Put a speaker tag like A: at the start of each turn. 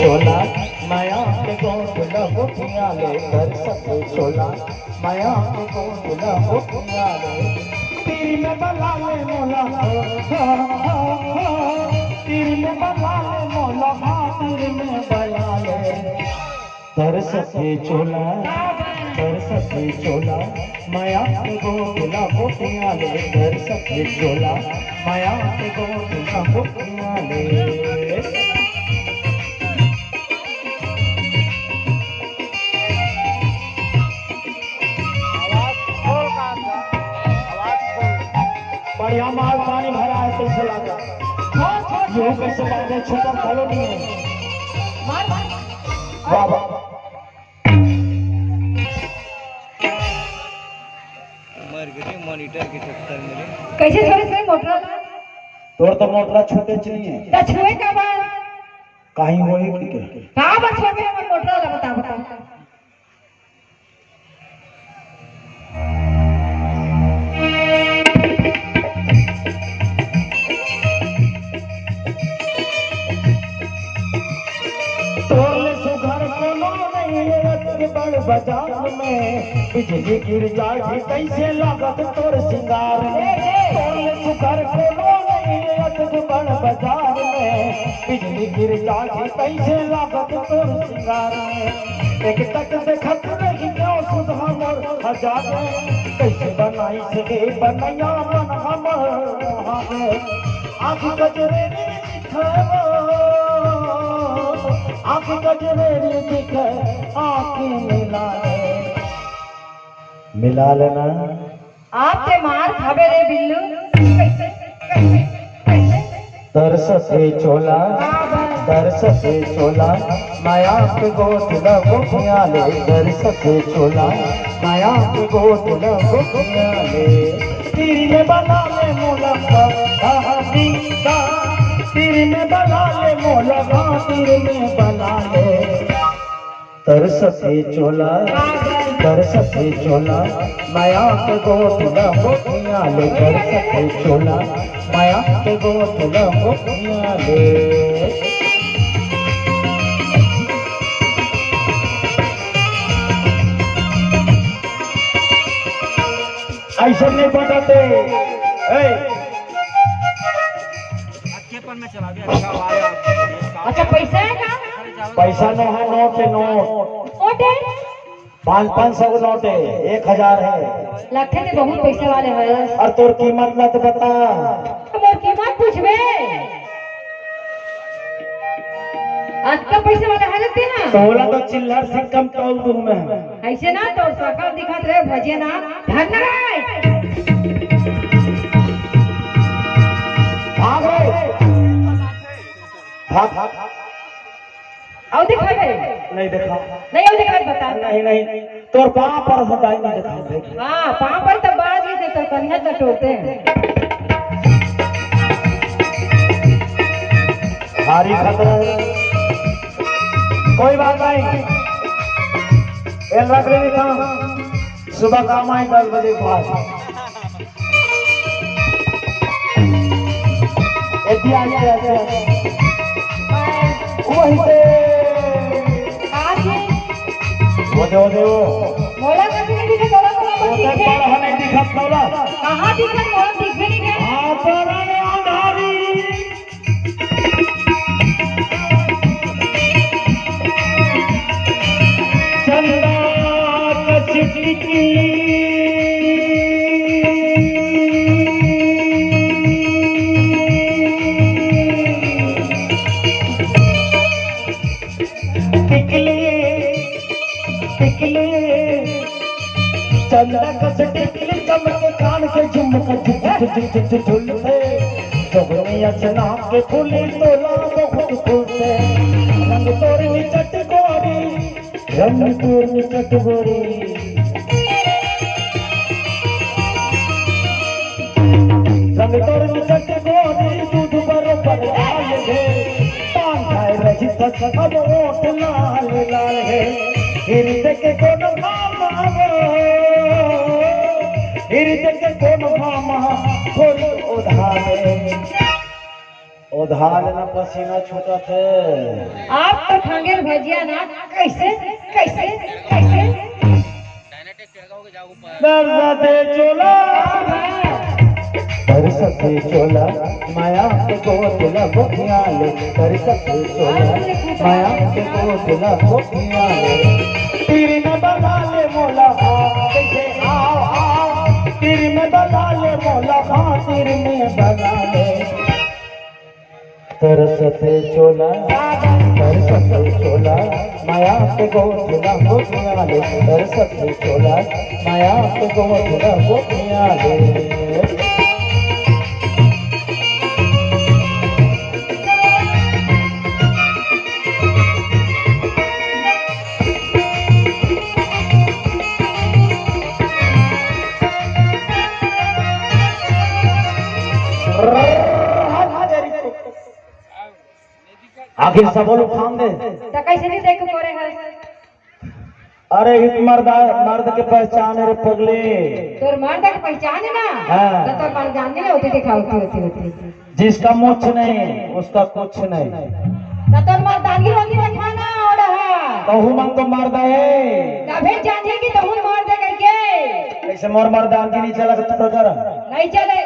A: चोला माया के गोला गोपियाँ ले कर सके चोला माया के गोला गोपियाँ ले तीर में बला ले मोला तीर में बला ले मोला तीर में बला ले कर सके चोला माया के गोला गोपियाँ ले कर सके चोला माया के गोला गोपियाँ ले बढ़िया माल पानी भरा है कैसे लगा ये कैसे लगे छोटा फलो नहीं है वाह वाह
B: मर गए मॉनिटर के चक्कर में
C: कैसे छोटे से मोटर
A: तोर तो मोटरा छोटे चलिए
C: ता छुए का बात
A: कहीं होए कि
C: का बात छोटे हमर मोटर ला बता
A: बाजार में बिजली गिर जाए कैसे लागत तोर सिंगार सुखर कोनो नहीं बड़ बाजार में बिजली गिर जाए कैसे लागत तोर सिंगार में एक तक देखत रही क्यों सुधा मोर हजार कैसे बनाई सके बनैया मन हमर आँख गजरे आँख गजरे दिखे आँखें मिला लेना
C: आपके मार खाबे रे बिल्लू
A: तरसते चोला माया के गोद गोपियाँ ले तरसते चोला माया के गोद गोपियाँ ले तीर में बना ले मोला तीर में बना ले मोला तीर में बना ले तरसते चोला माया के गोद गोपियाँ ले तरसते चोला माया के गोद गोपियाँ ले ऐसे नहीं बताते
B: में चला गया अच्छा आया
C: अच्छा पैसा है का
A: पैसा नो है नोट है नोट
C: है
A: 500 का नोट है 1000 है
C: लगते थे बहुत पैसे वाले हैं
A: और तोर कीमत मत बता
C: मोर कीमत पूछबे आज का पैसे वाले है लगते ना
A: तोला तो चिल्लर से कम तौल दूं मैं
C: ऐसे ना तो सकल दिखत रहे भजे ना धन रे
A: भाग रे भाग
C: आओ दिखा दे
A: नहीं देखा
C: नहीं आओ दिखा बता
A: नहीं तोर पाँव पर हटाई नहीं देखा
C: हां पाँव पर तो बाज ही से तो कन्या कटोते हैं
A: भारी खतरा कोई बात नहीं ये रख ले था सुबह काम आए 10 बजे के बाद वही से वो दे
C: मोला कैसे नहीं दिखे तोला तोला
A: वो
C: दिखे
A: हमें दिखत तोला
C: कहां दिखे मोला दिखे नहीं के
A: हां तोरा ने अंधारी चंदा कचकी चंदा टिकली चमके कान के झुमके झुलते जोगनी अचना के फूली तोला बहुत फूलते रंग तोरनी चटकोरी रंग तोरनी चटकोरी रंग तोरनी चटकोरी दूध बरोबर लाल है पान खाए रजित अब ओठ लाल लाल है हृदय के कोनो भाव हृदय के कोनो भाव थोड़ी उधारे उधार न पसीना छूटा थे।
C: आप तो खांगे भजिया ना कैसे कैसे कैसे
A: दर्द चोला कर सके चोला माया के गोदला गोखियाले कर सके चोला माया के गोदला गोखियाले तीर में बना ले मोला कैसे आओ आओ तीर में बना ले मोला तीर में बना ले कर सके चोला कर सके चोला माया के गोदला गोखियाले कर सके चोला माया के गोदला गोखियाले। आखिर सब लोग खान दे
C: तो कैसे नहीं देख करे है
A: अरे इत मर्द के पहचान रे पगले
C: तोर मर्द की पहचान है ना
A: हाँ।
C: तो तोर मर्द जानने में होती होती
A: जिसका मुछ नहीं उसका कुछ नहीं
C: तो तोर मर्द दानी होती दिखाना और है
A: कहूँ मन तो मर्द है
C: तभी जानिए कि तो मर्द करके
A: कैसे मोर मर्दान की नहीं चला तो जरा
C: नहीं चले